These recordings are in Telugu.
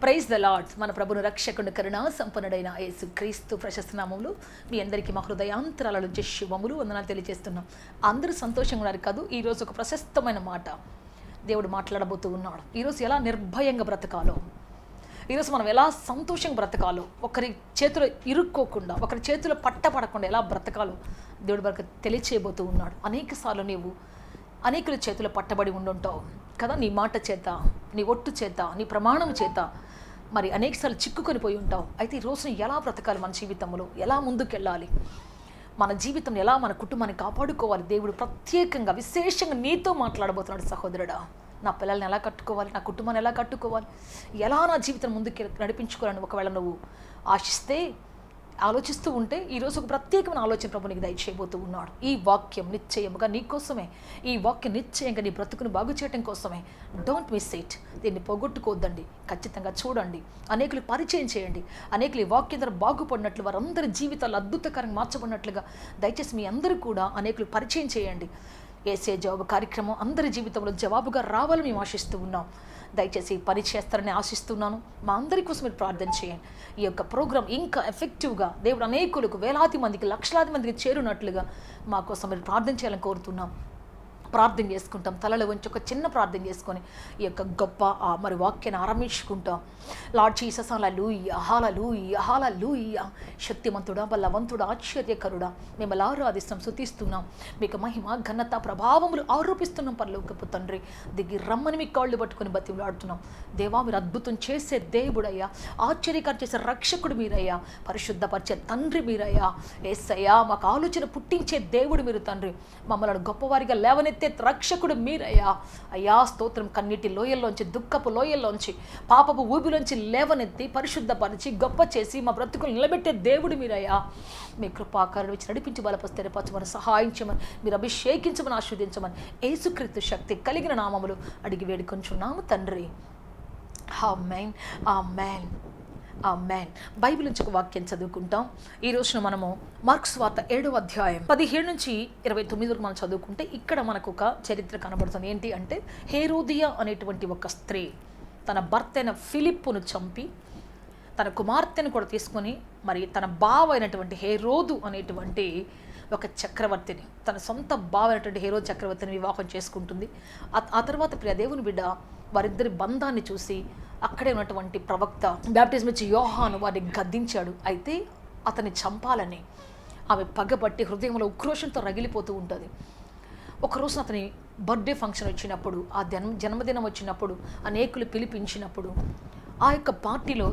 Praise the lord. మన ప్రభును రక్షకుని కరుణా సంపన్నుడైన యేసు క్రీస్తు ప్రశస్త నామములు మీ అందరికీ మా హృదయాంతరాల నుంచి శుభములు వందనాలు తెలియజేస్తున్నాం. అందరూ సంతోషంగా ఉన్నారు కాదు. ఈరోజు ఒక ప్రశస్తమైన మాట దేవుడు మాట్లాడబోతూ ఉన్నాడు. ఈరోజు ఎలా నిర్భయంగా బ్రతకాలో, ఈరోజు మనం ఎలా సంతోషంగా బ్రతకాలో, ఒకరి చేతిలో ఇరుక్కోకుండా, ఒకరి చేతిలో పట్టపడకుండా ఎలా బ్రతకాలో దేవుడు మనకు తెలియచేయబోతూ ఉన్నాడు. అనేక సార్లు నీవు అనేకుల చేతిలో పట్టబడి ఉండుంటావు కదా. నీ మాట చేత, నీ ఒట్టు చేత, నీ ప్రమాణం చేత మరి అనేకసార్లు చిక్కుకొని పోయి ఉంటావు. అయితే ఈ రోజున ఎలా బ్రతకాలి, మన జీవితంలో ఎలా ముందుకెళ్ళాలి, మన జీవితం ఎలా, మన కుటుంబాన్ని కాపాడుకోవాలి, దేవుడు ప్రత్యేకంగా విశేషంగా నీతో మాట్లాడబోతున్నాడు. సహోదరుడా, నా పిల్లల్ని ఎలా కట్టుకోవాలి, నా కుటుంబాన్ని ఎలా కట్టుకోవాలి, ఎలా నా జీవితం ముందుకు నడిపించుకోవాలని ఒకవేళ నువ్వు ఆలోచిస్తూ ఉంటే ఈరోజు ఒక ప్రత్యేకమైన ఆలోచన ప్రభు నీకు దయచేయబోతూ ఉన్నాడు. ఈ వాక్యం నిశ్చయముగా నీ కోసమే, ఈ వాక్యం నిశ్చయంగా నీ బ్రతుకును బాగు చేయడం కోసమే. Don't miss it. దీన్ని పోగొట్టుకోవద్దండి, ఖచ్చితంగా చూడండి, అనేకులు పరిచయం చేయండి. అనేకులు ఈ వాక్యం ద్వారా బాగుపడినట్లు, వారందరి జీవితాలు అద్భుతకరంగా మార్చబడినట్లుగా దయచేసి మీ అందరూ కూడా అనేకులు పరిచయం చేయండి. ఏసే జవాబు కార్యక్రమం అందరి జీవితంలో జవాబుగా రావాలని మేము ఆశిస్తూ ఉన్నాం. దయచేసి పని చేస్తారని ఆశిస్తున్నాను. మా అందరి కోసం మీరు ప్రార్థన చేయండి. ఈ యొక్క ప్రోగ్రాం ఇంకా ఎఫెక్టివ్గా దేవుడు అనేకులకు, వేలాది మందికి, లక్షలాది మందికి చేరునట్లుగా మా కోసం మీరు ప్రార్థన చేయాలని కోరుతున్నాం. ప్రార్థన చేసుకుంటాం. తలలో ఉంచి ఒక చిన్న ప్రార్థన చేసుకొని ఈ యొక్క గొప్ప మరి వాక్యాన్ని ఆరంభించుకుంటాం. లార్డ్ జీసస్, హల్లెలూయా, హల్లెలూయా, హల్లెలూయా. శక్తిమంతుడా, బలవంతుడా, ఆశ్చర్యకరుడా, మిమ్మల్ని ఆరాధిస్తున్నాం, స్తుతిస్తున్నాం. మీకు మహిమ, ఘనత, ప్రభావములు ఆరోపిస్తున్నాం. పరలోకపు తండ్రి, దిగి రమ్మని మీ కాళ్ళు పట్టుకుని బతిమలాడుతున్నాం. దేవా, మీరు అద్భుతం చేసే దేవుడయ్యా, ఆశ్చర్యకారం చేసే రక్షకుడు మీరయ్యా, పరిశుద్ధపరిచే తండ్రి మీరయ్యా. యేసయ్యా, మాకు ఆలోచన పుట్టించే దేవుడు మీరు తండ్రి. మమ్మల్ని గొప్పవారిగా లేవనెత్తే రక్షకుడు మీరయ్యా. అయ్యా స్తోత్రం. కన్నీటి లోయల్లోంచి, దుఃఖపు లోయల్లోంచి, పాపపు ఊబిలోంచి లేవనెత్తి పరిశుద్ధపరిచి గొప్ప చేసి మా బ్రతుకులు నిలబెట్టే దేవుడు మీరయ్యా. మీ కృపాకరణ ఇచ్చి నడిపించి బలపరిచి సహాయించమని, మీరు అభిషేకించమని, ఆస్వాదించమని యేసుక్రీస్తు శక్తి కలిగిన నామములు అడిగి వేడుకొంచున్నాము తండ్రి. ఆమేన్, ఆమేన్, ఆమేన్. బైబిల్ నుంచి ఒక వాక్యం చదువుకుంటాం. ఈ రోజున మనము మార్కు సువార్త 7వ అధ్యాయం 17 నుంచి 29 వరకు మనం చదువుకుంటే ఇక్కడ మనకు ఒక చరిత్ర కనబడుతుంది. ఏంటి అంటే, హేరోదియా అనేటువంటి ఒక స్త్రీ తన భర్త అయిన ఫిలిప్పును చంపి తన కుమార్తెను కూడా తీసుకొని మరి తన బావ అయినటువంటి హేరోదు అనేటువంటి ఒక చక్రవర్తిని, తన సొంత బావ అయినటువంటి హేరోదు చక్రవర్తిని వివాహం చేసుకుంటుంది. ఆ తర్వాత ప్రియ దేవుని బిడ్డ వారిద్దరి బంధాన్ని చూసి అక్కడే ఉన్నటువంటి ప్రవక్త బాప్టిజం ఇచ్చి యోహాను వారిని గద్దించాడు. అయితే అతన్ని చంపాలని ఆమె పగబట్టి హృదయంలో ఉక్రోషంతో రగిలిపోతూ ఉంటుంది. ఒకరోజు అతని బర్త్డే ఫంక్షన్ వచ్చినప్పుడు, ఆ జన్మదినం వచ్చినప్పుడు, అనేకులు పిలిపించినప్పుడు ఆ యొక్క పార్టీలో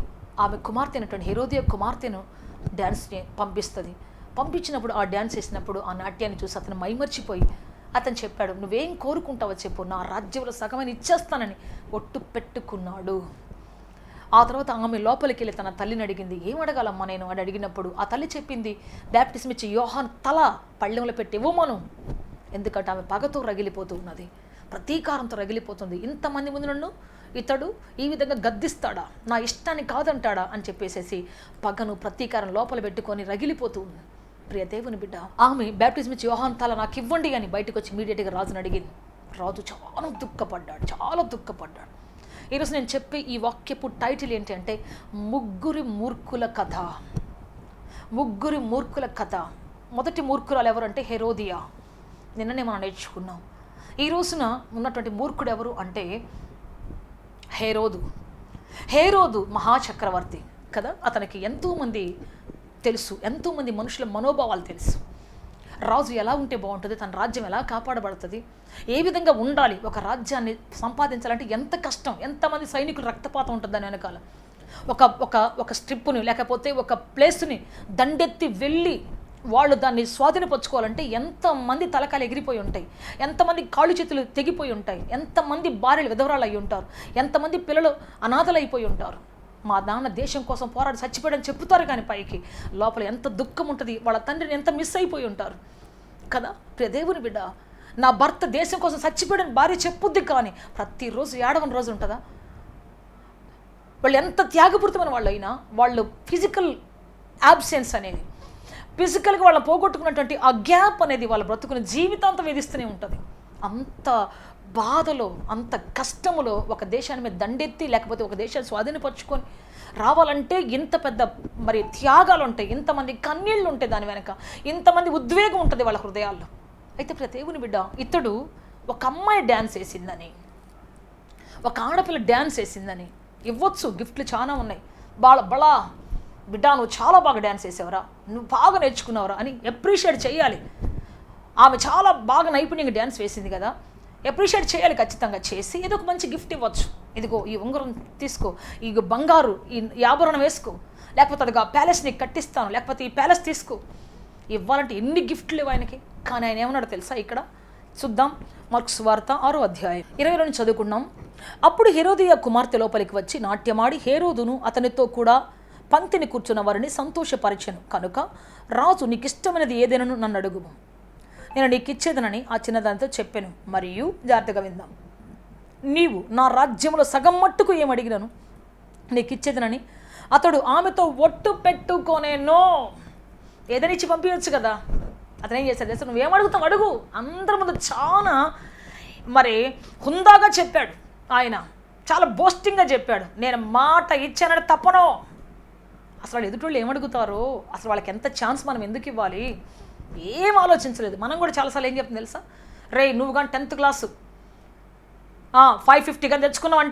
ఆమె కుమార్తె అయినటువంటి హేరోదియా కుమార్తెను డ్యాన్స్ని పంపించినప్పుడు ఆ డ్యాన్స్ వేసినప్పుడు ఆ నాట్యాన్ని చూసి అతను మైమర్చిపోయి అతను చెప్పాడు, నువ్వేం కోరుకుంటావో చెప్పు, నా రాజ్యంలో సగమని ఇచ్చేస్తానని ఒట్టు పెట్టుకున్నాడు. ఆ తర్వాత ఆమె లోపలికి వెళ్ళి తన తల్లిని అడిగింది, ఏం అడగాలమ్మా నేను అని అడిగినప్పుడు ఆ తల్లి చెప్పింది, బాప్టిజం ఇచ్చి యోహాను తల పళ్ళెంలో పెట్టి ఇవ్వమను. ఎందుకంటే ఆమె పగతో రగిలిపోతూ ఉన్నది, ప్రతీకారంతో రగిలిపోతుంది. ఇంతమంది ముందు నన్ను ఇతడు ఈ విధంగా గద్దిస్తాడా, నా ఇష్టాన్ని కాదంటాడా అని చెప్పేసేసి పగను, ప్రతీకారం లోపల పెట్టుకొని రగిలిపోతూ ఉంది. ప్రియ దేవుని బిడ్డ, ఆమె బాప్టిజం ఇచ్చి యోహాను తల నాకు ఇవ్వండి అని బయటకు వచ్చి ఇమీడియట్గా రాజుని అడిగింది. రాజు చాలా దుఃఖపడ్డాడు. ఈరోజు నేను చెప్పే ఈ వాక్యపు టైటిల్ ఏంటి అంటే, ముగ్గురి మూర్ఖుల కథ. మొదటి మూర్ఖురాలు ఎవరు అంటే హేరోదియా. నిన్ననే మనం నేర్చుకున్నాం. ఈ రోజున ఉన్నటువంటి మూర్ఖుడు ఎవరు అంటే హేరోదు మహాచక్రవర్తి కదా. అతనికి ఎంతోమంది తెలుసు, ఎంతోమంది మనుషుల మనోభావాలు తెలుసు. రాజు ఎలా ఉంటే బాగుంటుంది, తన రాజ్యం ఎలా కాపాడబడుతుంది, ఏ విధంగా ఉండాలి, ఒక రాజ్యాన్ని సంపాదించాలంటే ఎంత కష్టం, ఎంతమంది సైనికులు రక్తపాతం ఉంటుంది దాని వెనకాల. ఒక స్ట్రిప్పుని లేకపోతే ఒక ప్లేస్ని దండెత్తి వెళ్ళి వాళ్ళు దాన్ని స్వాధీనపరచుకోవాలంటే ఎంతమంది తలకాయలు ఎగిరిపోయి ఉంటాయి, ఎంతమంది కాళ్ళు చేతులు తెగిపోయి ఉంటాయి, ఎంతమంది భార్యలు విధవరాలు అయి ఉంటారు, ఎంతమంది పిల్లలు అనాథలు అయిపోయి ఉంటారు. మా నాన్న దేశం కోసం పోరాడి చచ్చిపోయాడని చెప్తారు, కానీ పైకి లోపల ఎంత దుఃఖం ఉంటుంది, వాళ్ళ తండ్రిని ఎంత మిస్ అయిపోయి ఉంటారు కదా. ప్రియ దేవుని బిడ్డ, నా భర్త దేశం కోసం చచ్చిపోయాడని భార్య చెప్పుద్ది, కానీ ప్రతిరోజు ఏడవని రోజు ఉంటుందా? వాళ్ళు ఎంత త్యాగపూరితమైన వాళ్ళు అయినా, వాళ్ళు ఫిజికల్ యాబ్సెన్స్ అనేది, ఫిజికల్గా వాళ్ళని పోగొట్టుకున్నటువంటి ఆ గ్యాప్ అనేది వాళ్ళ బ్రతుకుని జీవితాంతం వేధిస్తూనే ఉంటుంది. అంత బాధలో, అంత కష్టములో ఒక దేశాన్ని మీద దండెత్తి లేకపోతే ఒక దేశాన్ని స్వాధీనపరుచుకొని రావాలంటే ఇంత పెద్ద మరి త్యాగాలు ఉంటాయి, ఇంతమంది కన్నీళ్ళు ఉంటాయి దాని వెనక, ఇంతమంది ఉద్వేగం ఉంటుంది వాళ్ళ హృదయాల్లో. అయితే ప్రతి దేవుని బిడ్డ, ఇతడు ఒక అమ్మాయి డ్యాన్స్ వేసిందని, ఒక ఆడపిల్ల డ్యాన్స్ వేసిందని ఇవ్వచ్చు, గిఫ్ట్లు చాలా ఉన్నాయి, బలా బిడ్డ నువ్వు చాలా బాగా డ్యాన్స్ వేసావురా, నువ్వు బాగా నేర్చుకున్నావురా అని అప్రిషియేట్ చేయాలి. ఆమె చాలా బాగా నైపుణ్యంగా డ్యాన్స్ వేసింది కదా, అప్రిషియేట్ చేయాలి. ఖచ్చితంగా చేసి ఏదో ఒక మంచి గిఫ్ట్ ఇవ్వచ్చు. ఇదిగో ఈ ఉంగరం తీసుకో, ఈ బంగారు ఈ ఆభరణం వేసుకో, లేకపోతే అదిగా ప్యాలెస్ నీకు కట్టిస్తాను, లేకపోతే ఈ ప్యాలెస్ తీసుకో, ఇవ్వాలంటే ఎన్ని గిఫ్ట్లు లేవు ఆయనకి. కానీ ఆయన ఏమన్నాడు తెలుసా? ఇక్కడ చూద్దాం, మార్కు సువార్త 6వ అధ్యాయం 20 చదువుకున్నాం. అప్పుడు హెరోదియ కుమార్తె లోపలికి వచ్చి నాట్యమాడి హేరోదును అతనితో కూడా పంక్తిని కూర్చున్న వారిని సంతోషపరిచెను. కనుక రాజు నీకు ఇష్టమైనది ఏదైనా నన్ను అడుగుము, నేను నీకు ఇచ్చేదనని ఆ చిన్నదానితో చెప్పాను. మరియు జాగ్రత్తగా విందాం. నీవు నా రాజ్యంలో సగం మట్టుకు ఏమడిగినను నీకు ఇచ్చేదనని అతడు ఆమెతో ఒట్టు పెట్టుకోనేనో. ఏదైనా ఇచ్చి పంపించచ్చు కదా. అతను ఏం చేశాడు తెలుసా? నువ్వేమడుగుతావు అడుగు. అందరి ముందు చాలా మరి హుందాగా చెప్పాడు ఆయన, చాలా బోస్టింగ్గా చెప్పాడు. నేను మాట ఇచ్చానని తప్పను. అసలు వాళ్ళు ఎదుటోళ్ళు ఏమడుగుతారో, అసలు వాళ్ళకి ఎంత ఛాన్స్ మనం ఎందుకు ఇవ్వాలి, ఏం ఆలోచించలేదు. మనం కూడా చాలాసార్లు ఏం చెప్తుంది తెలుసా? రే నువ్వు కానీ 10th క్లాసు 550 కానీ తెచ్చుకున్నావు,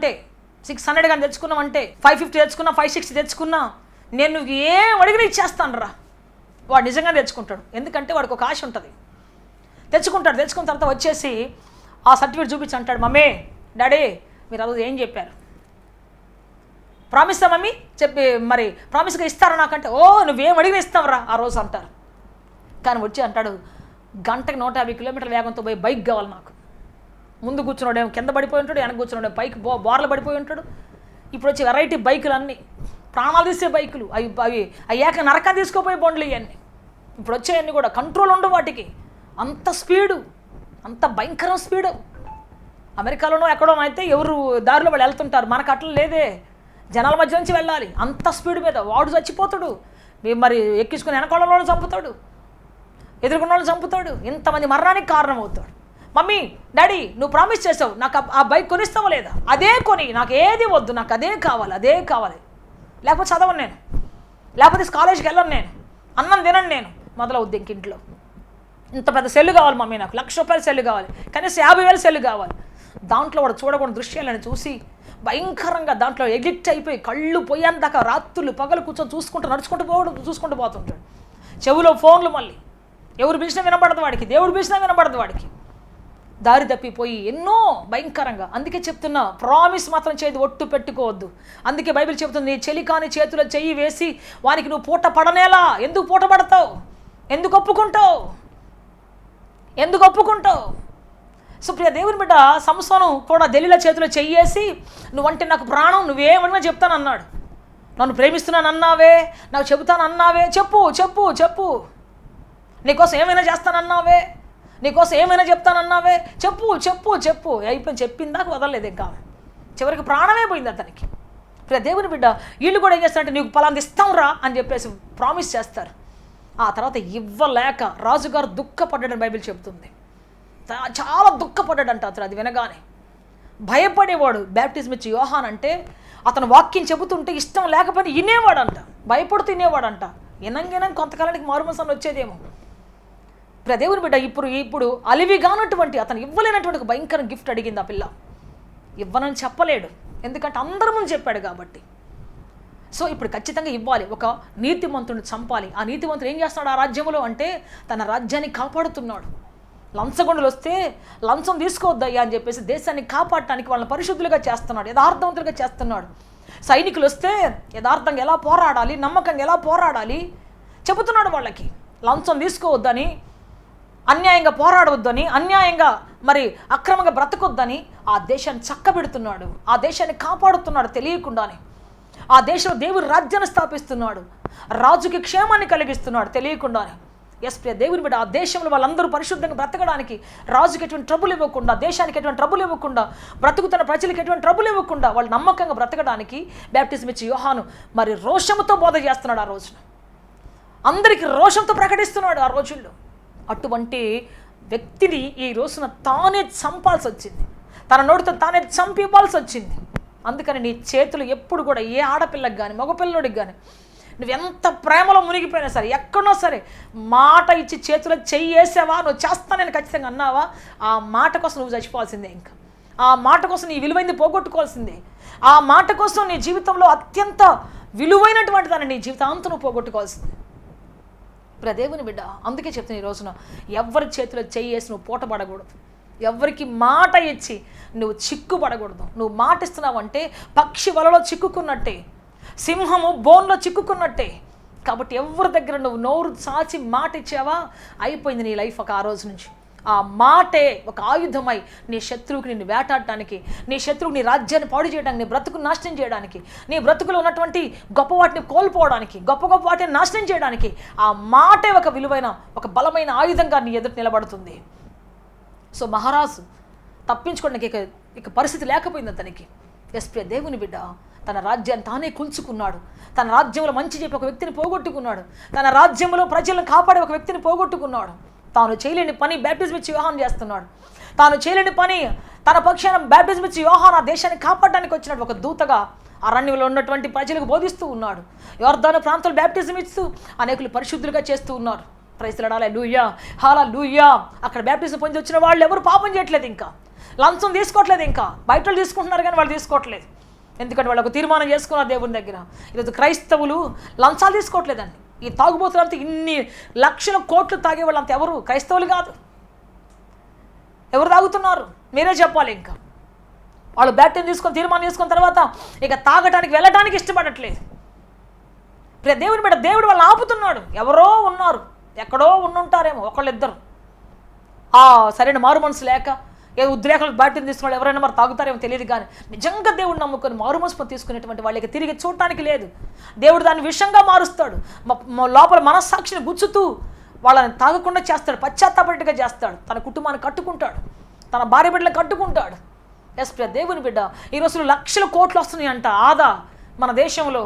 600 కానీ తెచ్చుకున్నావు, 550 తెచ్చుకున్నా, 560 తెచ్చుకున్నా, నేను నువ్వు ఏం అడిగినా ఇచ్చేస్తాను రా. వాడు నిజంగా తెచ్చుకుంటాడు. ఎందుకంటే వాడికి ఒక ఆశ ఉంటుంది. తెచ్చుకుంటాడు. తెచ్చుకున్న తర్వాత వచ్చేసి ఆ సర్టిఫికేట్ చూపించి అంటాడు, మమ్మీ డాడీ మీరు ఆ రోజు ఏం చెప్పారు, ప్రామిస్తా మమ్మీ చెప్పి మరి ప్రామిస్గా ఇస్తారా నాకంటే, ఓ నువ్వేం అడిగినా ఇస్తావురా ఆ రోజు అంటారు. కానీ వచ్చి అంటాడు, గంటకి 150 కిలోమీటర్ల వేగంతో పోయి బైక్ కావాలి నాకు. ముందు కూర్చున్నాడేమో కింద పడిపోయి ఉంటాడు, వెనక కూర్చున్నాడేమో పైకి బోర్లు పడిపోయి ఉంటాడు. ఇప్పుడు వచ్చి వెరైటీ బైకులు అన్నీ, ప్రాణాలు తీసే బైకులు, అవి ఏక నరక తీసుకోపోయే బండ్లు ఇవన్నీ ఇప్పుడు వచ్చాయన్నీ కూడా. కంట్రోల్ ఉండు వాటికి, అంత స్పీడు, అంత భయంకరం స్పీడు. అమెరికాలోనో ఎక్కడో అయితే ఎవరు దారిలో వాళ్ళు వెళ్తుంటారు, మనకు అట్లా లేదే, జనాల మధ్య నుంచి వెళ్ళాలి. అంత స్పీడ్ మీద వాడు చచ్చిపోతాడు, మరి ఎక్కించుకుని వెనకాలలో చంపుతాడు, ఎదుర్కొన్న వాళ్ళు చంపుతాడు, ఇంతమంది మరణానికి కారణం అవుతాడు. మమ్మీ డాడీ నువ్వు ప్రామిస్ చేసావు నాకు ఆ బైక్ కొనిస్తావా లేదా, అదే కొని, నాకు ఏది వద్దు, నాకు అదే కావాలి, అదే కావాలి, లేకపోతే చదవను నేను, లేకపోతే కాలేజీకి వెళ్ళను నేను, అన్నం తినను నేను, మొదలవుద్ది ఇంక ఇంట్లో. ఇంత పెద్ద సెల్లు కావాలి మమ్మీ, నాకు ₹1,00,000 సెల్లు కావాలి, కనీసం 50,000 సెల్లు కావాలి. దాంట్లో వాడు చూడకూడని దృశ్యాలను చూసి భయంకరంగా దాంట్లో ఎడిక్ట్ అయిపోయి కళ్ళు పోయేందాకా రాత్రులు పగలు కూర్చొని చూసుకుంటూ చూసుకుంటూ పోతుంటాడు. చెవిలో ఫోన్లు, మళ్ళీ ఎవరు పిలిచినా వినపడదు వాడికి, దేవుడు పిలిచినా వినపడదు వాడికి. దారి తప్పిపోయి ఎన్నో భయంకరంగా. అందుకే చెప్తున్నా, ప్రామిస్ మాత్రం చేయదు, ఒట్టు పెట్టుకోవద్దు. అందుకే బైబిల్ చెప్తుంది, నీ చెలికాని చేతిలో చెయ్యి వేసి వానికి నువ్వు పూట పడనేలా. ఎందుకు పూట పడతావు, ఎందుకు ఒప్పుకుంటావు, ఎందుకు ఒప్పుకుంటావు? సుప్రియ దేవుని బిడ్డ సంసోను కూడా దెలీలా చేతిలో చెయ్యేసి నువ్వంటే నాకు ప్రాణం, నువ్వేమన్నా చెప్తాను అన్నాడు. నన్ను ప్రేమిస్తున్నాను అన్నావే, నాకు చెబుతాను అన్నావే, చెప్పు చెప్పు చెప్పు, నీకోసం ఏమైనా చేస్తానన్నావే, నీకోసం ఏమైనా చెప్తానన్నావే, చెప్పు చెప్పు చెప్పు. అయిపోయి చెప్పిందాక వదలలేదు ఇంకా, చివరికి ప్రాణమే పోయింది అతనికి. దేవుని బిడ్డ వీళ్ళు కూడా ఏం చేస్తారంటే నీకు పలాంది ఇస్తాంరా అని చెప్పేసి ప్రామిస్ చేస్తారు. ఆ తర్వాత ఇవ్వలేక రాజుగారు దుఃఖపడ్డాడని బైబిల్ చెప్తుంది. చాలా దుఃఖపడ్డాడంట అతను. అది వినగానే భయపడేవాడు. బ్యాప్టిజం ఇచ్చి యోహాన్ అంటే అతను వాక్యం చెబుతుంటే ఇష్టం లేకపోతే వినేవాడంట, భయపడుతూ వినేవాడంట. వినంగినం కొంతకాలానికి మారుమనసు వచ్చేదేమో. దేవుని బిడ్డ ఇప్పుడు అలివిగానటువంటి అతను ఇవ్వలేనటువంటి ఒక భయంకర గిఫ్ట్ అడిగింది ఆ పిల్ల. ఇవ్వనని చెప్పలేడు, ఎందుకంటే అందరి ముందు చెప్పాడు కాబట్టి. సో ఇప్పుడు ఖచ్చితంగా ఇవ్వాలి. ఒక నీతిమంతుడిని చంపాలి. ఆ నీతిమంతుడు ఏం చేస్తున్నాడు ఆ రాజ్యంలో అంటే తన రాజ్యాన్ని కాపాడుతున్నాడు. లంచగొండలు వస్తే లంచం తీసుకోవద్దయ్యా అని చెప్పేసి దేశాన్ని కాపాడటానికి వాళ్ళని పరిశుద్ధులుగా చేస్తున్నాడు, యథార్థవంతులుగా చేస్తున్నాడు. సైనికులు వస్తే యథార్థంగా ఎలా పోరాడాలి, నమ్మకంగా ఎలా పోరాడాలి చెబుతున్నాడు వాళ్ళకి. లంచం తీసుకోవద్దని, అన్యాయంగా పోరాడవద్దని, అన్యాయంగా మరి అక్రమంగా బ్రతకొద్దని ఆ దేశాన్ని చక్కబెడుతున్నాడు, ఆ దేశాన్ని కాపాడుతున్నాడు తెలియకుండానే. ఆ దేశంలో దేవుడు రాజ్యాన్ని స్థాపిస్తున్నాడు, రాజుకి క్షేమాన్ని కలిగిస్తున్నాడు తెలియకుండానే. ఎస్ ప్రియ దేవుని బిడ్డ, ఆ దేశంలో వాళ్ళందరూ పరిశుద్ధంగా బ్రతకడానికి, రాజుకి ఎటువంటి ట్రబుల్ ఇవ్వకుండా, దేశానికి ఎటువంటి ట్రబుల్ ఇవ్వకుండా, బ్రతుకుతున్న ప్రజలకు ఎటువంటి ట్రబుల్ ఇవ్వకుండా వాళ్ళు నమ్మకంగా బ్రతకడానికి బ్యాప్టిజం ఇచ్చి యోహాను మరి రోషంతో బోధ చేస్తున్నాడు. ఆ రోజున అందరికీ రోషంతో ప్రకటిస్తున్నాడు. ఆ రోజుల్లో అటువంటి వ్యక్తిని ఈ రోజున తానే చంపాల్సి వచ్చింది. తన నోటితో తానే చంపివ్వాల్సి వచ్చింది. అందుకని నీ చేతులు ఎప్పుడు కూడా ఏ ఆడపిల్లకి కానీ మగపిల్లడికి కానీ నువ్వెంత ప్రేమలో మునిగిపోయినా సరే, ఎక్కడో సరే మాట ఇచ్చి చేతిలో చెయ్యి వేసావా, నువ్వు చేస్తా నేను ఖచ్చితంగా అన్నావా, ఆ మాట కోసం నువ్వు చచ్చిపోవాల్సిందే. ఇంకా ఆ మాట కోసం నీ విలువైంది పోగొట్టుకోవాల్సిందే. ఆ మాట కోసం నీ జీవితంలో అత్యంత విలువైనటువంటి దాన్ని నీ జీవితాంతం నువ్వు పోగొట్టుకోవాల్సిందే. దేవుని బిడ్డ, అందుకే చెప్తున్నా ఈ రోజున ఎవరి చేతిలో చెయ్యి వేసి నువ్వు పూటపడకూడదు, ఎవరికి మాట ఇచ్చి నువ్వు చిక్కుపడకూడదు. నువ్వు మాట ఇస్తున్నావంటే పక్షి వలలో చిక్కుకున్నట్టే, సింహము బోన్లో చిక్కుకున్నట్టే. కాబట్టి ఎవరి దగ్గర నువ్వు నోరు చాచి మాట ఇచ్చావా, అయిపోయింది నీ లైఫ్. ఆ రోజు నుంచి ఆ మాటే ఒక ఆయుధమై నీ శత్రువుకి నిన్ను వేటాడటానికి, నీ శత్రువుకి నీ రాజ్యాన్ని పాడు చేయడానికి, నీ బ్రతుకుని నాశనం చేయడానికి, నీ బ్రతుకులో ఉన్నటువంటి గొప్ప వాటిని కోల్పోవడానికి, గొప్ప గొప్ప వాటిని నాశనం చేయడానికి ఆ మాటే ఒక విలువైన ఒక బలమైన ఆయుధంగా నీ ఎదుట నిలబడుతుంది. సో మహారాజు తప్పించుకోవడానికి ఇక పరిస్థితి లేకపోయింది అతనికి. ప్రియ దేవుని బిడ్డ, తన రాజ్యాన్ని తానే కూల్చుకున్నాడు. తన రాజ్యంలో మంచి చెప్పి ఒక వ్యక్తిని పోగొట్టుకున్నాడు. తన రాజ్యంలో ప్రజలను కాపాడే ఒక వ్యక్తిని పోగొట్టుకున్నాడు. తాను చేయలేని పని బ్యాప్టిజం ఇచ్చి యోహాను చేస్తున్నాడు. తాను చేయలేని పని తన పక్షాన బ్యాప్టిజం ఇచ్చి యోహాను ఆ దేశాన్ని కాపాడడానికి వచ్చినట్టు ఒక దూతగా అరణ్యంలో ఉన్నటువంటి ప్రజలకు బోధిస్తూ ఉన్నాడు. యోర్దాను ప్రాంతంలో బ్యాప్టిజం ఇస్తూ అనేకులు పరిశుద్ధులుగా చేస్తూ ఉన్నారు. ప్రైజ్ లార్డ్, హల్లెలూయా, హల్లెలూయా. అక్కడ బ్యాప్టిజం పొంది వచ్చిన వాళ్ళు ఎవరు పాపం చేయట్లేదు, ఇంకా లంచం తీసుకోవట్లేదు. ఇంకా బయట తీసుకుంటున్నారు కానీ వాళ్ళు తీసుకోవట్లేదు. ఎందుకంటే వాళ్ళు ఒక తీర్మానం చేసుకున్నారు దేవుని దగ్గర. ఈరోజు క్రైస్తవులు లంచాలు తీసుకోవట్లేదండి. ఈ తాగుబోతులంతా ఇన్ని లక్షల కోట్లు తాగే వాళ్ళంతా ఎవరు క్రైస్తవులు కాదు. ఎవరు తాగుతున్నారు మీరే చెప్పాలి. ఇంకా వాళ్ళు బ్యాప్టిజం తీసుకొని తీర్మానం చేసుకున్న తర్వాత ఇక తాగటానికి వెళ్ళటానికి ఇష్టపడట్లేదు. దేవుని బిడ్డ, దేవుడు వాళ్ళని ఆపుతున్నాడు. ఎవరో ఉన్నారు, ఎక్కడో ఉండుంటారేమో ఒకళ్ళిద్దరు సరైన మారు మనసు లేక ఏదో ఉద్రేకాలకు బ్యాప్టిజం తీసుకున్న ఎవరైనా మరి తాగుతారేమో తెలియదు. కానీ నిజంగా దేవుడు నమ్ముకొని మారు మనసు తీసుకునేటువంటి వాళ్ళకి తిరిగి చూడటానికి లేదు. దేవుడు దాన్ని విషంగా మారుస్తాడు. లోపల మనస్సాక్షిని గుచ్చుతూ వాళ్ళని తాగకుండా చేస్తాడు, పశ్చాత్తాపట్టుగా చేస్తాడు. తన కుటుంబాన్ని కట్టుకుంటాడు, తన భార్య బిడ్డలను కట్టుకుంటాడు. ప్రియ దేవుని బిడ్డ, ఈ రోజులు లక్షల కోట్లు వస్తున్నాయి అంట ఆదా మన దేశంలో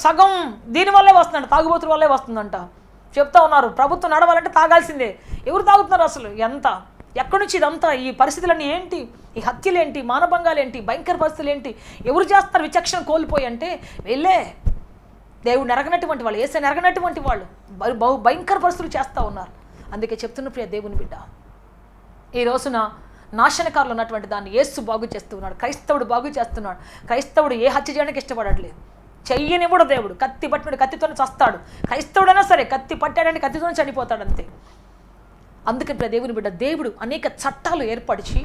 సగం దీనివల్లే వస్తుందంట, తాగుబోతుల వల్లే వస్తుందంట. చెప్తా ఉన్నారు ప్రభుత్వం నడవాలంటే తాగాల్సిందే. ఎవరు తాగుతున్నారు అసలు? ఎంత ఎక్కడి నుంచి ఇదంతా? ఈ పరిస్థితులన్నీ ఏంటి? ఈ హత్యలు ఏంటి? మానభంగాలు ఏంటి? భయంకర పరిస్థితులు ఏంటి? ఎవరు చేస్తారు విచక్షణ కోల్పోయి అంటే? వెళ్ళే దేవుడు నెరగనటువంటి వాళ్ళు, ఏసే నెరగనటువంటి వాళ్ళు బహు భయంకర పరిస్థితులు చేస్తూ ఉన్నారు. అందుకే చెప్తున్న ప్రియ దేవుని బిడ్డ, ఈ రోజున నాశనకారులు ఉన్నటువంటి దాన్ని యేసు బాగు చేస్తున్నాడు. క్రైస్తవుడు బాగు చేస్తున్నాడు. క్రైస్తవుడు ఏ హత్య చేయడానికి ఇష్టపడట్లేదు. చెయ్యని కూడా దేవుడు కత్తి పట్టినప్పుడు కత్తితోనే చస్తాడు. క్రైస్తవుడైనా సరే కత్తి పట్టాడంటే కత్తితోనే చనిపోతాడు అంతే. అందుకని దేవుని బిడ్డ, దేవుడు అనేక చట్టాలు ఏర్పరిచి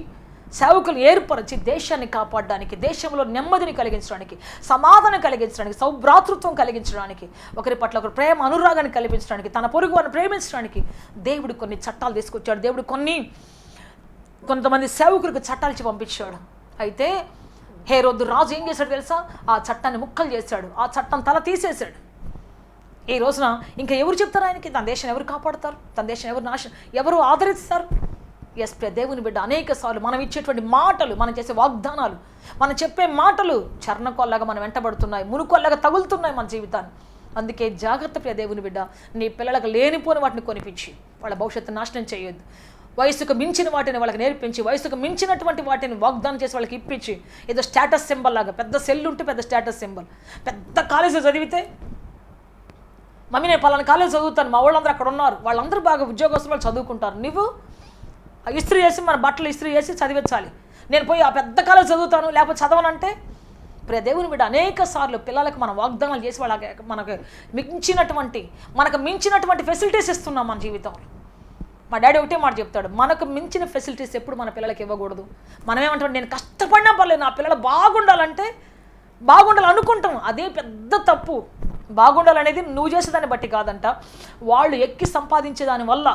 సేవకులు ఏర్పరిచి దేశాన్ని కాపాడడానికి, దేశంలో నెమ్మదిని కలిగించడానికి, సమాధానం కలిగించడానికి, సౌభ్రాతృత్వం కలిగించడానికి, ఒకరి పట్ల ఒకరు ప్రేమ అనురాగాన్ని కల్పించడానికి, తన పొరుగు వారిని ప్రేమించడానికి దేవుడు కొన్ని చట్టాలు తీసుకొచ్చాడు. దేవుడు కొంతమంది సేవకులకు చట్టాలు ఇచ్చి పంపించాడు. అయితే హేరోదు రాజు ఏం చేశాడు తెలుసా? ఆ చట్టాన్ని ముక్కలు చేశాడు. ఆ చట్టం తల తీసేశాడు. ఈ రోజున ఇంకా ఎవరు చెప్తారు ఆయనకి? తన దేశాన్ని ఎవరు కాపాడతారు? తన దేశాన్ని ఎవరు ఆదరిస్తారు? ప్రియ దేవుని బిడ్డ, అనేక సార్లు మనం ఇచ్చేటువంటి మాటలు, మనం చేసే వాగ్దానాలు, మనం చెప్పే మాటలు చర్ణకొల్లాగా మనం వెంటబడుతున్నాయి, మునుకొల్లాగా తగులుతున్నాయి మన జీవితాన్ని. అందుకే జాగ్రత్త ప్రియ దేవుని బిడ్డ. నీ పిల్లలకు లేనిపోని వాటిని కొనిపించి వాళ్ళ భవిష్యత్తు నాశనం చేయొద్దు. వయసుకు మించిన వాటిని వాళ్ళకి నేర్పించి, వయసుకు మించినటువంటి వాటిని వాగ్దానం చేసి వాళ్ళకి ఇప్పించి, ఏదో స్టేటస్ సింబల్ లాగా, పెద్ద సెల్ ఉంటే పెద్ద స్టేటస్ సింబల్, పెద్ద కాలేజీలో చదివితే మమ్మీ నేను పలానా కాలేజీ చదువుతాను, మా వాళ్ళందరూ అక్కడ ఉన్నారు, వాళ్ళందరూ బాగా ఉద్యోగస్తులు వాళ్ళు చదువుకుంటారు, నువ్వు ఇస్త్రీ చేసి మన బట్టలు ఇస్త్రీ చేసి చదివించాలి, నేను పోయి ఆ పెద్ద కాలేజీ చదువుతాను లేకపోతే చదవనంటే? ప్రియ దేవుని బిడ్డ, అనేక సార్లు పిల్లలకు మనం వాగ్దానాలు చేసి వాళ్ళకి మనకు మించినటువంటి ఫెసిలిటీస్ ఇస్తున్నాం మన జీవితంలో. మా డాడీ ఒకటే మాట చెప్తాడు, మనకు మించిన ఫెసిలిటీస్ ఎప్పుడు మన పిల్లలకి ఇవ్వకూడదు. మనం ఏమంటాం, నేను కష్టపడినా పర్లేదు నా పిల్లలు బాగుండాలనుకుంటాం, అదే పెద్ద తప్పు. బాగుండాలనేది నువ్వు చేసేదాన్ని బట్టి కాదంట, వాళ్ళు ఎక్కి సంపాదించే దానివల్ల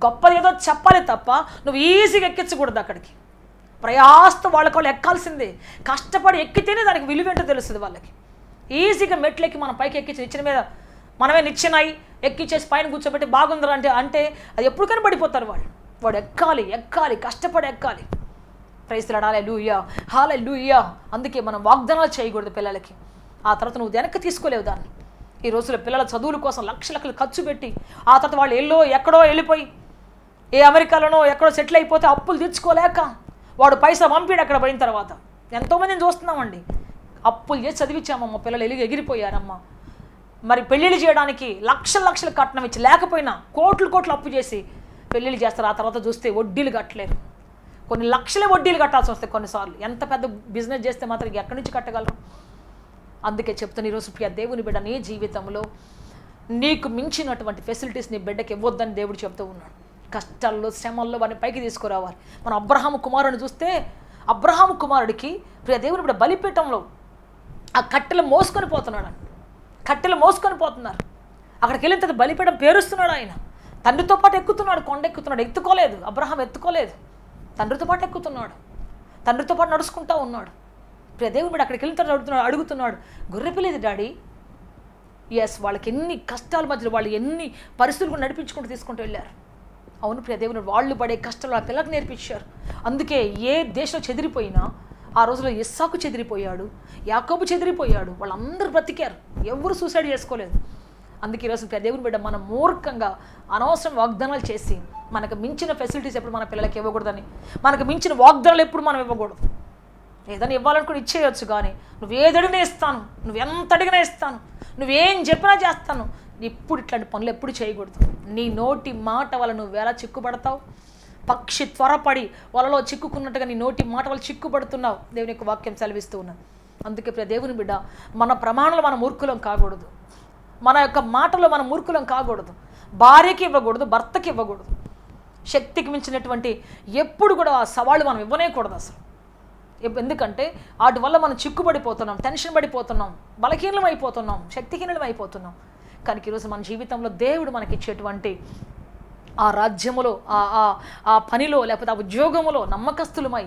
గొప్పది ఏదో చెప్పాలి తప్ప నువ్వు ఈజీగా ఎక్కించకూడదు. అక్కడికి ప్రయాసతో వాళ్ళు ఎక్కాల్సిందే, కష్టపడి ఎక్కితేనే దానికి విలువేంటో తెలుస్తుంది వాళ్ళకి. ఈజీగా మెట్లెక్కి మనం పైకి ఎక్కించి నిచ్చెన మీద మనమే నిచ్చెనాయి ఎక్కిచ్చేసి పైన కూర్చోబెట్టి బాగుందరు అంటే అది ఎప్పటికైనా పడిపోతారు వాడు ఎక్కాలి కష్టపడి ఎక్కాలి. ప్రైజ్ లార్డ్, హల్లెలూయా, హల్లెలూయా. అందుకే మనం వాగ్దానాలు చేయకూడదు పిల్లలకి, ఆ తర్వాత నువ్వు వెనక్కి తీసుకోలేవు దాన్ని. ఈ రోజుల్లో పిల్లల చదువుల కోసం లక్షలు ఖర్చు పెట్టి ఆ తర్వాత వాళ్ళు ఎక్కడో వెళ్ళిపోయి ఏ అమెరికాలోనో ఎక్కడో సెటిల్ అయిపోతే అప్పులు తీర్చుకోలేక వాడు పైసా పంపిడు అక్కడ పోయిన తర్వాత. ఎంతోమందిని చూస్తున్నామండి, అప్పులు చేసి చదివించామమ్మ, పిల్లలు ఎగిరిపోయారమ్మ. మరి పెళ్ళిళ్ళు చేయడానికి లక్షల లక్షలు కట్నం ఇచ్చి, లేకపోయినా కోట్లు అప్పు చేసి పెళ్ళిళ్ళు చేస్తారు. ఆ తర్వాత చూస్తే వడ్డీలు కట్టలేరు, కొన్ని లక్షలే వడ్డీలు కట్టాల్సి వస్తాయి కొన్నిసార్లు. ఎంత పెద్ద బిజినెస్ చేస్తే మాత్రం ఎక్కడి నుంచి కట్టగలరు? అందుకే చెప్తాను ఈరోజు ప్రియ దేవుని బిడ్డ, నీ జీవితంలో నీకు మించినటువంటి ఫెసిలిటీస్ నీ బిడ్డకి ఇవ్వద్దని దేవుడు చెప్తూ ఉన్నాడు. కష్టాల్లో శ్రమల్లో వారిని పైకి తీసుకురావాలి. మన అబ్రహాము కుమారుని చూస్తే, అబ్రహాము కుమారుడికి ప్రియ దేవుని బిడ్డ బలిపీఠంలో ఆ కట్టెలు మోసుకొని పోతున్నాడు, కట్టెలు మోసుకొని పోతున్నారు. అక్కడికి వెళ్ళిన తర్వాత బలిపీఠం పేరుస్తున్నాడు ఆయన. తండ్రితో పాటు ఎక్కుతున్నాడు, కొండ ఎక్కుతున్నాడు. ఎత్తుకోలేదు, అబ్రహాం ఎత్తుకోలేదు, తండ్రితో పాటు ఎక్కుతున్నాడు, తండ్రితో పాటు నడుచుకుంటూ ఉన్నాడు. ప్రియ దేవుని బిడ్డ అక్కడికి వెళ్ళిన తర్వాత అడుగుతున్నాడు, గొర్రెపిల్లేది డాడీ? ఎస్, వాళ్ళకి ఎన్ని కష్టాల మధ్యలో వాళ్ళు ఎన్ని పరిస్థితులు నడిపించుకుంటూ తీసుకుంటూ వెళ్ళారు. అవును ప్రియ దేవుని, వాళ్ళు పడే కష్టాలు ఆ పిల్లలకు నేర్పించారు. అందుకే ఏ దేశంలో చెదిరిపోయినా ఆ రోజులో ఇస్సాకు చెదిరిపోయాడు, యాకోబు చెదిరిపోయాడు, వాళ్ళందరూ బ్రతికారు, ఎవరు సూసైడ్ చేసుకోలేదు. అందుకే ఈరోజు ప్రియ దేవుని బిడ్డ, మనం మూర్ఖంగా అనవసరం వాగ్దానాలు చేసి మనకు మించిన ఫెసిలిటీస్ ఎప్పుడు మన పిల్లలకి ఇవ్వకూడదని, మనకు మించిన వాగ్దానాలు ఎప్పుడు మనం ఇవ్వకూడదు. ఏదైనా ఇవ్వాలనుకుని ఇచ్చేయచ్చు, కానీ నువ్వేదడిగినా ఇస్తాను, నువ్వెంత అడిగినా ఇస్తాను, నువ్వేం చెప్పినా చేస్తాను, ఇప్పుడు ఇట్లాంటి పనులు ఎప్పుడు చేయకూడదు. నీ నోటి మాట వల్ల నువ్వు ఎలా చిక్కుపడతావు? పక్షి త్వరపడి వలలో చిక్కుకున్నట్టుగా నీ నోటి మాట వల్ల చిక్కుపడుతున్నావు. దేవుని యొక్క వాక్యం సెలవిస్తూ ఉన్నాను. అందుకే ప్రియ దేవుని బిడ్డ, మన ప్రమాణంలో మన మూర్ఖులం కాకూడదు, మన యొక్క మాటలో మన మూర్ఖులం కాకూడదు. భార్యకి ఇవ్వకూడదు, భర్తకి ఇవ్వకూడదు. శక్తికి మించినటువంటి ఎప్పుడు కూడా ఆ సవాళ్ళు మనం ఇవ్వనేకూడదు అసలు. ఎందుకంటే వాటి వల్ల మనం చిక్కుపడిపోతున్నాం, టెన్షన్ పడిపోతున్నాం, బలహీనం అయిపోతున్నాం, శక్తిహీనం అయిపోతున్నాం. కానీ ఈరోజు మన జీవితంలో దేవుడు మనకిచ్చేటువంటి ఆ రాజ్యములో, ఆ పనిలో, లేకపోతే ఆ ఉద్యోగములో నమ్మకస్తులమై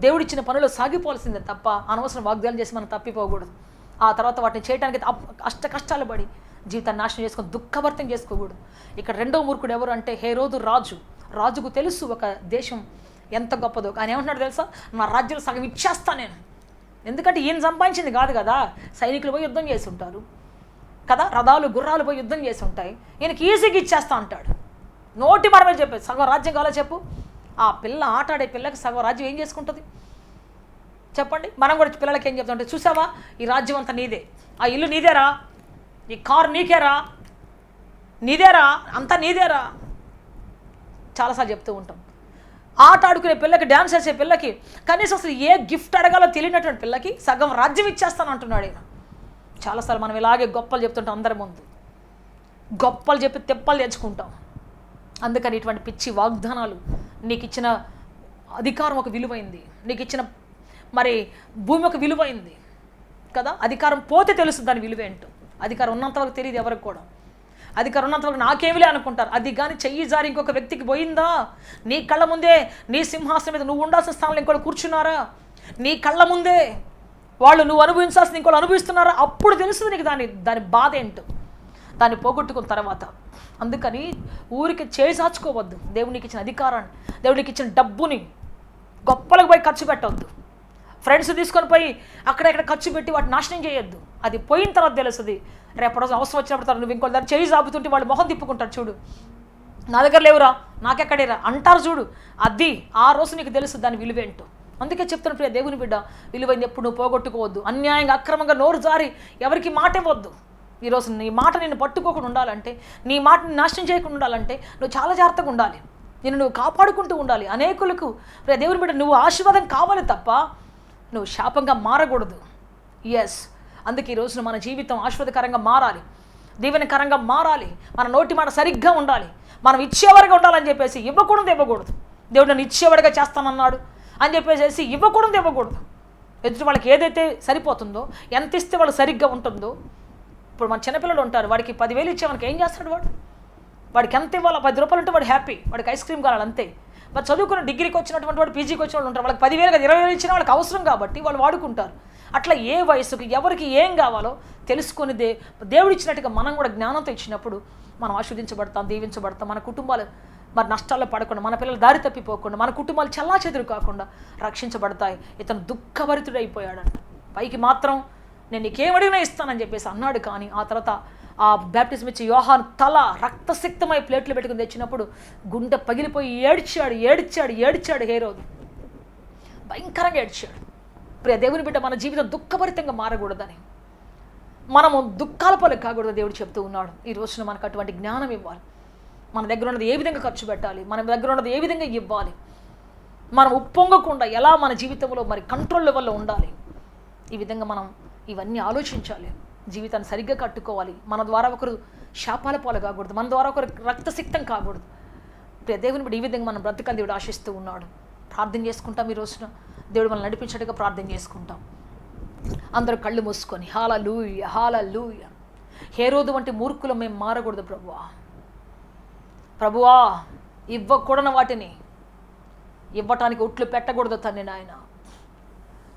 దేవుడిచ్చిన పనులు సాగిపోవాల్సిందే తప్ప అనవసరం వాగ్దానం చేసి మనం తప్పిపోకూడదు. ఆ తర్వాత వాటిని చేయడానికి కష్టాలు పడి జీవితాన్ని నాశనం చేసుకొని దుఃఖభర్తం చేసుకోకూడదు. ఇక్కడ రెండో మూర్ఖుడు ఎవరు అంటే హేరోదు రాజు. రాజుకు తెలుసు ఒక దేశం ఎంత గొప్పదో. ఆయన ఏమంటున్నాడు తెలుసా? నా రాజ్యంలో సగం ఇచ్చేస్తా నేను. ఎందుకంటే ఈయన సంపాదించింది కాదు కదా, సైనికులు పోయి యుద్ధం చేసి ఉంటారు కదా, రథాలు గుర్రాలు పోయి యుద్ధం చేసి ఉంటాయి, ఈయనకి ఈజీగా ఇచ్చేస్తా అంటాడు. నోటి మాట మీద చెప్పేది సగం రాజ్యం కావాలో చెప్పు. ఆ పిల్ల ఆటాడే పిల్లకి సగం రాజ్యం ఏం చేసుకుంటుంది చెప్పండి? మనం కూడా పిల్లలకి ఏం చెప్తామంటే, చూసావా ఈ రాజ్యం అంతా నీదే, ఆ ఇల్లు నీదేరా, ఈ కారు నీకేరా, నీదేరా, అంతా నీదేరా, చాలాసార్లు చెప్తూ ఉంటాం. ఆట ఆడుకునే పిల్లకి, డ్యాన్స్ చేసే పిల్లకి, కనీసం అసలు ఏ గిఫ్ట్ అడగాలో తెలియనటువంటి పిల్లకి సగం రాజ్యం ఇచ్చేస్తాను అంటున్నాడు ఆయన. చాలాసార్లు మనం ఇలాగే గొప్పలు చెప్తుంటాం, అందరి ముందు గొప్పలు చెప్పి తెప్పలు తెచ్చుకుంటాం. అందుకని ఇటువంటి పిచ్చి వాగ్దానాలు, నీకు ఇచ్చిన అధికారం ఒక విలువైంది, నీకు ఇచ్చిన మరి భూమి ఒక విలువైంది కదా. అధికారం పోతే తెలుస్తుంది దాని విలువేంటో. అధికారం ఉన్నంతవరకు తెలియదు ఎవరికి కూడా. అధికారం ఉన్నంతవరకు నాకేమిలే అనుకుంటారు. అది కానీ చెయ్యి జారి ఇంకొక వ్యక్తికి పోయిందా, నీ కళ్ళ ముందే నీ సింహాసనం మీద నువ్వు ఉండాల్సిన స్థానంలో ఇంకోటి కూర్చున్నారా, నీ కళ్ళ ముందే వాళ్ళు నువ్వు అనుభవించాల్సిన ఇంకోటి అనుభవిస్తున్నారా, అప్పుడు తెలుస్తుంది నీకు దాని బాధ ఏంటో, దాన్ని పోగొట్టుకున్న తర్వాత. అందుకని ఊరికి చేసాచుకోవద్దు. దేవునికి ఇచ్చిన అధికారాన్ని, దేవునికి ఇచ్చిన డబ్బుని గొప్పలకు పోయి ఖర్చు పెట్టవద్దు. ఫ్రెండ్స్ తీసుకొని పోయి అక్కడెక్కడ ఖర్చు పెట్టి వాటిని నాశనం చేయొద్దు. అది పోయిన తర్వాత తెలుస్తుంది. రేపు రోజు అవసరం వచ్చినప్పుడు నువ్వు ఇంకో దాన్ని చేయి సాపుతుంటే వాళ్ళు మొహం తిప్పుకుంటారు, చూడు నా దగ్గర లేవురా, నాకెక్కడేరా అంటారు చూడు. అది ఆ రోజు నీకు తెలుసు దాని విలువేంటో. అందుకే చెప్తున్న ప్రియ దేవుని బిడ్డ, విలువైంది ఎప్పుడు నువ్వు పోగొట్టుకోవద్దు. అన్యాయంగా అక్రమంగా నోరు జారి ఎవరికి మాట ఇవ్వద్దు. ఈరోజు నీ మాట నిన్ను పట్టుకోకుండా ఉండాలంటే, నీ మాటని నాశనం చేయకుండా ఉండాలంటే నువ్వు చాలా జాగ్రత్తగా ఉండాలి. నువ్వు కాపాడుకుంటూ ఉండాలి. అనేకులకు ప్రియ దేవుని బిడ్డ నువ్వు ఆశీర్వాదం కావాలి తప్ప నువ్వు శాపంగా మారకూడదు. ఎస్, అందుకే ఈ రోజున మన జీవితం ఆశీర్వాదకరంగా మారాలి, దీవెనకరంగా మారాలి. మన నోటి మాట సరిగ్గా ఉండాలి. మనం ఇచ్చేవారుగా ఉండాలని చెప్పేసి ఇవ్వకూడదు. దేవుడు నన్ను ఇచ్చేవాడిగా చేస్తానన్నాడు అని చెప్పేసి ఇవ్వకూడదు. ఎదుటి వాళ్ళకి ఏదైతే సరిపోతుందో, ఎంత ఇస్తే వాళ్ళు సరిగ్గా ఉంటుందో. ఇప్పుడు మన చిన్నపిల్లలు ఉంటారు, వాడికి 10,000 ఇచ్చే మనకి ఏం చేస్తాడు వాడికి ఎంత ఇవ్వాలి? 10 రూపాయలు ఉంటే వాడు హ్యాపీ, వాడికి ఐస్ క్రీమ్ కావాలి అంతే. మరి చదువుకున్న డిగ్రీకి వచ్చినటువంటి వాడు, పీజీకి వచ్చిన వాళ్ళు ఉంటారు, వాళ్ళకి 10,000 కదా 20,000 ఇచ్చినా వాళ్ళకి అవసరం కాబట్టి వాళ్ళు వాడుకుంటారు. అట్లా ఏ వయసుకి ఎవరికి ఏం కావాలో తెలుసుకొని దేవుడిచ్చినట్టుగా మనం కూడా జ్ఞానంతో ఇచ్చినప్పుడు మనం ఆస్వాదించబడతాం, దీవించబడతాం. మన కుటుంబాలు మరి నష్టాల్లో పడకుండా, మన పిల్లలు దారి తప్పిపోకుండా, మన కుటుంబాలు చెల్లాచెదురు కాకుండా రక్షించబడతాయి. ఇతను దుఃఖభరితుడైపోయాడంట. పైకి మాత్రం నేను నీకేమడిగినా ఇస్తానని చెప్పేసి అన్నాడు. కానీ ఆ తర్వాత ఆ బ్యాప్టిజం ఇచ్చి యోహాను తల రక్తసిక్తమై ప్లేట్లు పెట్టుకుని తెచ్చినప్పుడు గుండె పగిలిపోయి ఏడ్చాడు హేరోదు. భయంకరంగా ఏడ్చాడు. ప్రియ దేవుని బిడ్డ, మన జీవితం దుఃఖభరితంగా మారకూడదని, మనము దుఃఖాల పాలు కాకూడదు దేవుడు చెప్తూ ఉన్నాడు. ఈ రోజున మనకు అటువంటి జ్ఞానం ఇవ్వాలి. మన దగ్గర ఉన్నది ఏ విధంగా ఖర్చు పెట్టాలి, మన దగ్గర ఉన్నది ఏ విధంగా ఇవ్వాలి, మనం ఉప్పొంగకుండా ఎలా మన జీవితంలో మరి కంట్రోల్ లెవెల్లో ఉండాలి, ఈ విధంగా మనం ఇవన్నీ ఆలోచించాలి. జీవితాన్ని సరిగ్గా కట్టుకోవాలి. మన ద్వారా ఒకరు శాపాల పాలు కాకూడదు, మన ద్వారా ఒకరు రక్తసిక్తం కాకూడదు. ప్రియ దేవుని బిడ్డ, ఈ విధంగా మనం బ్రతకాలని దేవుడు ఆశిస్తూ ఉన్నాడు. ప్రార్థన చేసుకుంటాం. ఈ రోజున దేవుడు మనల్ని నడిపించట్టుగా ప్రార్థన చేసుకుంటాం. అందరూ కళ్ళు మూసుకొని హల్లెలూయా హల్లెలూయా. హేరోదు వంటి మూర్ఖులు మేము మారకూడదు ప్రభువా. ప్రభువా, ఇవ్వకూడని వాటిని ఇవ్వటానికి ఒట్లు పెట్టకూడదు తండ్రి నాయన.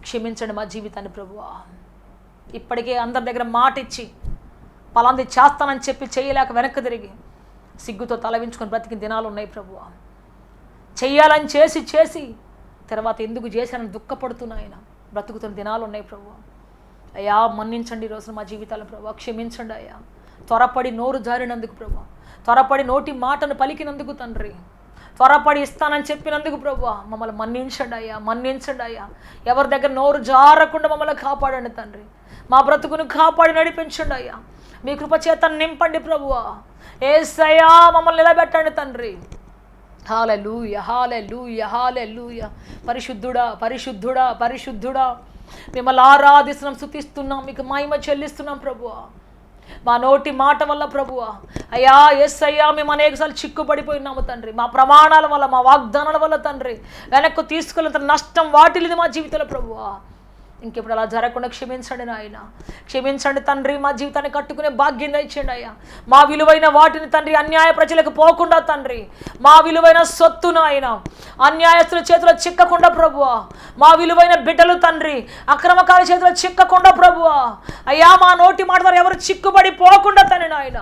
క్షమించండి మా జీవితాన్ని ప్రభువా. ఇప్పటికే అందరి దగ్గర మాట ఇచ్చి పలాంది చేస్తానని చెప్పి చేయలేక వెనక్కి తిరిగి సిగ్గుతో తలవించుకొని బ్రతికిన దినాలు ఉన్నాయి ప్రభువా. చెయ్యాలని చేసి తర్వాత ఎందుకు చేశానని దుఃఖపడుతున్నాయన బ్రతుకుతున్న దినాలు ఉన్నాయి ప్రభువా. అయ్యా మన్నించండి ఈరోజు మా జీవితాలను ప్రభువా. క్షమించండి అయ్యా. త్వరపడి నోరు జారినందుకు ప్రభువా, త్వరపడి నోటి మాటను పలికినందుకు తండ్రి, త్వరపడి ఇస్తానని చెప్పినందుకు ప్రభువా మమ్మల్ని మన్నించండి అయ్యా, మన్నించండి అయ్యా. ఎవరి దగ్గర నోరు జారకుండా మమ్మల్ని కాపాడండి తండ్రి. మా బ్రతుకును కాపాడి నడిపించండి అయ్యా. మీ కృప చేత నింపండి ప్రభువా. యేసయ్యా మమ్మల్ని నిలబెట్టండి తండ్రి. హల్లెలూయా హల్లెలూయా హల్లెలూయా. పరిశుద్ధుడా పరిశుద్ధుడా పరిశుద్ధుడా, మిమ్మల్ని ఆరాధిస్తున్నాం, స్తుతిస్తున్నాం, మీకు మహిమ చెల్లిస్తున్నాం ప్రభువా. మా నోటి మాట వల్ల ప్రభువా అయ్యా యేసయ్యా మేము అనేకసార్లు చిక్కుపడిపోయినాము తండ్రి. మా ప్రమాణాల వల్ల, మా వాగ్దానాల వల్ల తండ్రి వెనక్కు తీసుకెళ్ళిన నష్టం వాటిల్లింది మా జీవితంలో ప్రభువా. ఇంకెప్పుడు అలా జరగకుండా క్షమించండి నాయన, క్షమించండి తండ్రి. మా జీవితాన్ని కట్టుకునే భాగ్యం దయచేయండి అయ్యా. మా విలువైన వాటిని తండ్రి అన్యాయ ప్రజలకు పోకుండా తండ్రి, మా విలువైన సొత్తును ఆయన అన్యాయస్తుల చేతిలో చిక్కకుండా ప్రభువా, మా విలువైన బిడ్డలు తండ్రి అక్రమకాల చేతిలో చిక్కకుండా ప్రభువా అయ్యా, మా నోటి మాట ద్వారా ఎవరు చిక్కుబడి పోకుండా తండ్రి నాయన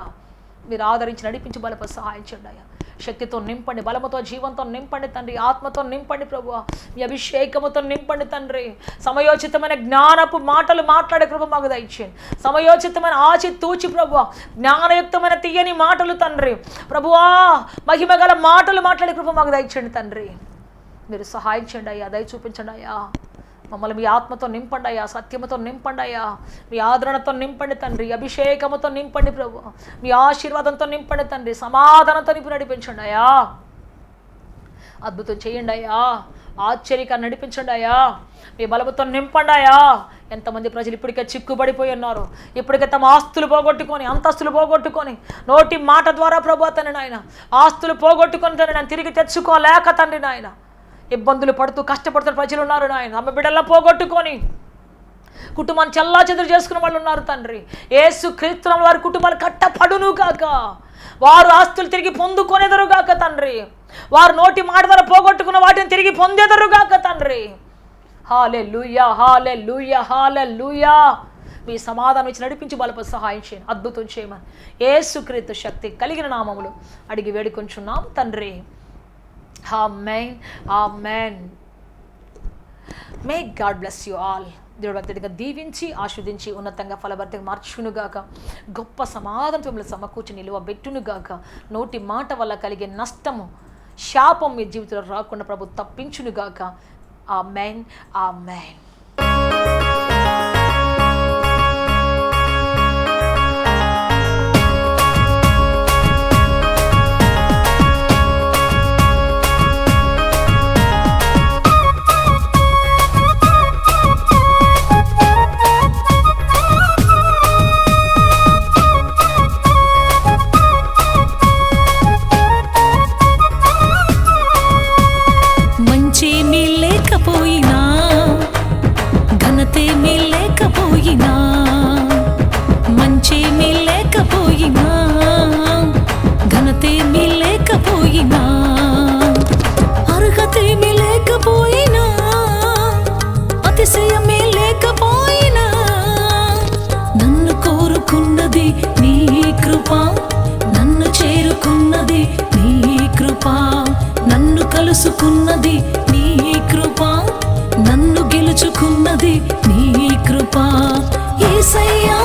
మీరు ఆదరించి నడిపించి బలప సహాయం చేయండి అయ్యా. శక్తితో నింపండి, బలముతో జీవంతో నింపండి తండ్రి, ఆత్మతో నింపండి ప్రభువా, మీ అభిషేకముతో నింపండి తండ్రి. సమయోచితమైన జ్ఞానపు మాటలు మాట్లాడే కృప మాకు దయచేయండి. సమయోచితమైన ఆచి తూచి ప్రభువా, జ్ఞానయుక్తమైన తీయని మాటలు తండ్రి ప్రభువా, మహిమగల మాటలు మాట్లాడే కృప మాకు దయచేయండి తండ్రి. మీరు సహాయం చేయండి అయ్యా, దయ చూపించండి అయ్యా. మమ్మల్ని మీ ఆత్మతో నింపండి అయ్యా, సత్యముతో నింపండి అయ్యా, మీ ఆదరణతో నింపండి తండ్రి, అభిషేకముతో నింపండి ప్రభు, మీ ఆశీర్వాదంతో నింపండి తండ్రి, సమాధానంతో నింపి నడిపించండి అయ్యా. అద్భుతం చేయండి అయ్యా, ఆశ్చర్యకరంగా నడిపించండి అయ్యా, మీ బలముతో నింపండి అయ్యా. ఎంతమంది ప్రజలు ఇప్పటికే చిక్కుబడిపోయి ఉన్నారు, ఇప్పటికే తమ ఆస్తులు పోగొట్టుకొని, అంతస్తులు పోగొట్టుకొని, నోటి మాట ద్వారా ప్రభు తండ్రి నాయన ఆస్తులు పోగొట్టుకొని తండ్రి నేను తిరిగి తెచ్చుకోలేక తండ్రి నాయన ఇబ్బందులు పడుతూ కష్టపడుతున్న ప్రజలు ఉన్నారు నాయన. అమ్మ బిడ్డల్లా పోగొట్టుకొని కుటుంబాన్ని చెల్లాచెదురు చేసుకున్న వాళ్ళు ఉన్నారు తండ్రి. యేసు క్రీస్తు వారి కుటుంబాలు కట్టపడును కాక, వారు ఆస్తులు తిరిగి పొందుకొనేదరుగాక తండ్రి, వారు నోటి మాట ద్వారా పోగొట్టుకున్న వాటిని తిరిగి పొందేదరుగాక తండ్రి. హల్లెలూయా హల్లెలూయా హల్లెలూయా. మీ సమాధానం ఇచ్చి నడిపించి బలప సహాయం చేయండి, అద్భుతం చేయమని యేసు క్రీస్తు శక్తి కలిగిన నామములు అడిగి వేడుకొంచున్నాం తండ్రి. ఆమేన్ ఆమేన్. May God bless you all. దేవుడు అత్యధికంగా దీవించి ఆస్వాదించి ఉన్నతంగా ఫలభరితంగా మార్చునుగాక, గొప్ప సమాధానంతో మిమ్మల్ని సమకూర్చి నిలువ బెట్టునుగాక. నోటి మాట వల్ల కలిగే నష్టము శాపం మీ జీవితంలో రాకుండా ప్రభు తప్పించునుగాక. ఆమేన్ ఆమేన్. కలుసుకున్నది నీ కృప, నన్ను గెలుచుకున్నది నీ కృప. యేసయ్యా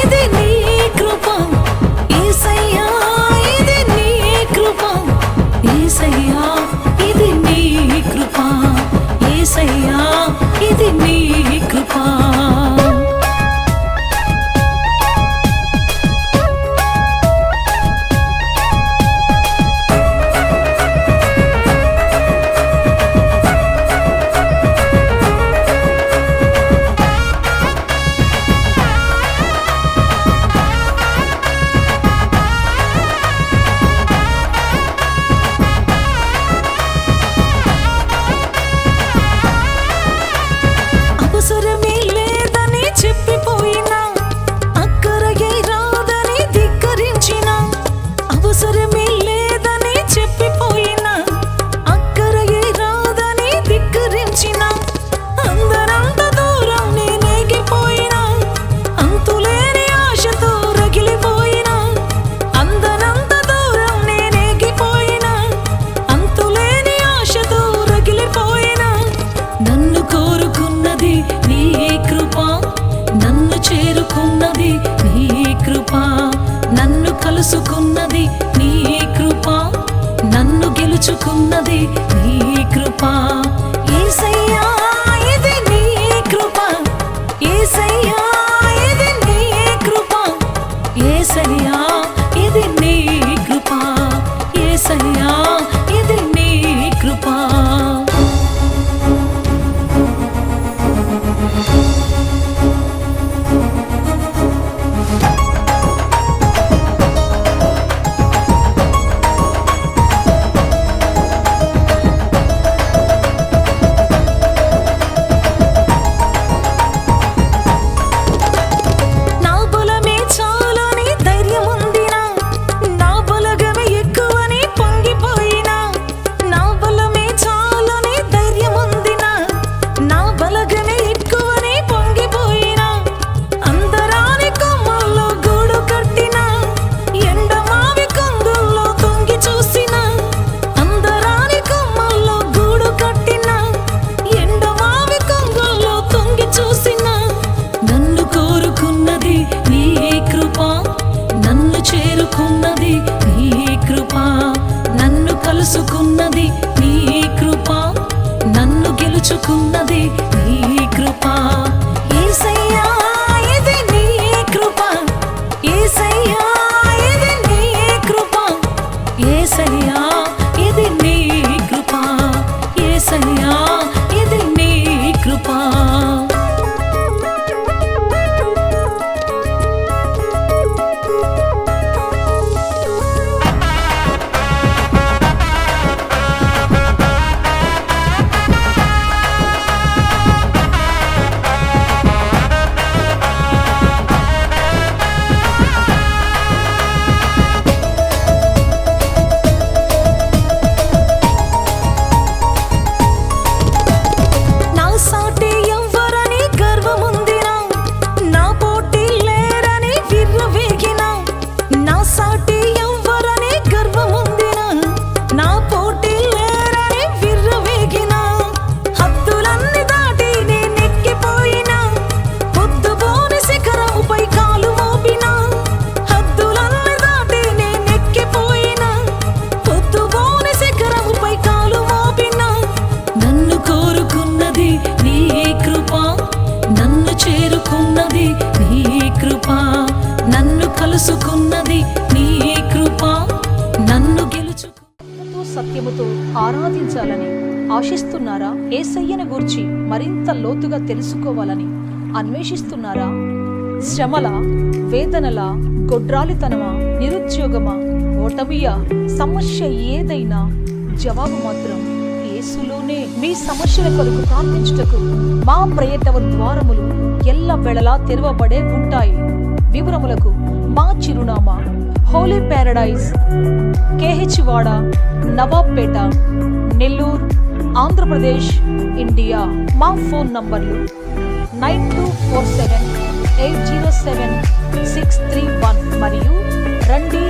ఇది నీ కృప, గెలుచుకున్నది నీ కృప. యేసయ్యా ఇది నీ కృప, యేసయ్యా ఇది నీ కృప, యేసయ్యా ఇది నీ కృప, యేసయ్యా ఇది నీ కృప. నా బలమే చాలని ధైర్యముందినా, నా బలగమే ఎక్కువని పొంగిపోయినా. నా బలమే చాలని ధైర్యముందినా, నా బలగమే ఎక్కువని పొంగిపోయినా. అందరాని కొమ్మల్లో గూడు కట్టినా, ఎండమావి కొంగుల్లో తొంగి చూసినా. అందరాని కొమ్మల్లో గూడు కట్టినా, ఎండమావి కొంగుల్లో తొంగి చూసినా. నన్ను కోరుకున్నది నీ కృప, నన్ను చేరుకున్నది నీ కృప, నన్ను కలుసుకున్నది నీ కృప, నన్ను గెలుచుకున్నది నీ కృప. యేసయ్యా ఇది నీ కృప, యేసయ్యా ఇది నీ కృప, యేసయ్యా ఇది నీ కృప, యేసయ్యా ఇది నీ కృప. నా సాటి ఎవ్వరని గర్వముందినా, నా పోటీ లేరని విర్రవీగినా. నా సాటి ఎవ్వరని గర్వముందినా, నా పోటీ లేరని విర్రవీగినా. హద్దులన్నీ దాటి నేనెక్కిపోయినా, పొద్దుబోని శిఖరముపై కాలు మోపినా. హద్దులన్నీ దాటి నేనెక్కిపోయినా, పొద్దుబోని శిఖరముపై కాలు మోపినా. నన్ను కోరుకున్నది నీ కృప, నన్ను చేరుకున్నది నీ కృప, నన్ను కలుసుకున్నది నీ కృప, నన్ను గెలుచుకు. సత్యముతో ఆరాధించాలని ఆశిస్తున్నారా? యేసయ్యను గూర్చి మరింత లోతుగా తెలుసుకోవాలని అన్వేషిస్తున్నారా? శ్రమల, వేదనల, గొడ్రాలితనమా, నిరుద్యోగమా, ఓటమియా, సమస్య ఏదైనా జవాబు మాత్రం యేసులోనే. మీ సమస్యల కొరకు ప్రార్థించుటకు మా ప్రయత్న ద్వారములు ఎల్ల వేళలా తెరవబడే ఉంటాయి. వివరములకు మా చిరునామా హోలీ ప్యారడైజ్, KH వాడ, నవాబ్పేట, నెల్లూరు, ఆంధ్రప్రదేశ్, ఇండియా. మా ఫోన్ నంబర్లు 9247807631 మరియు రండి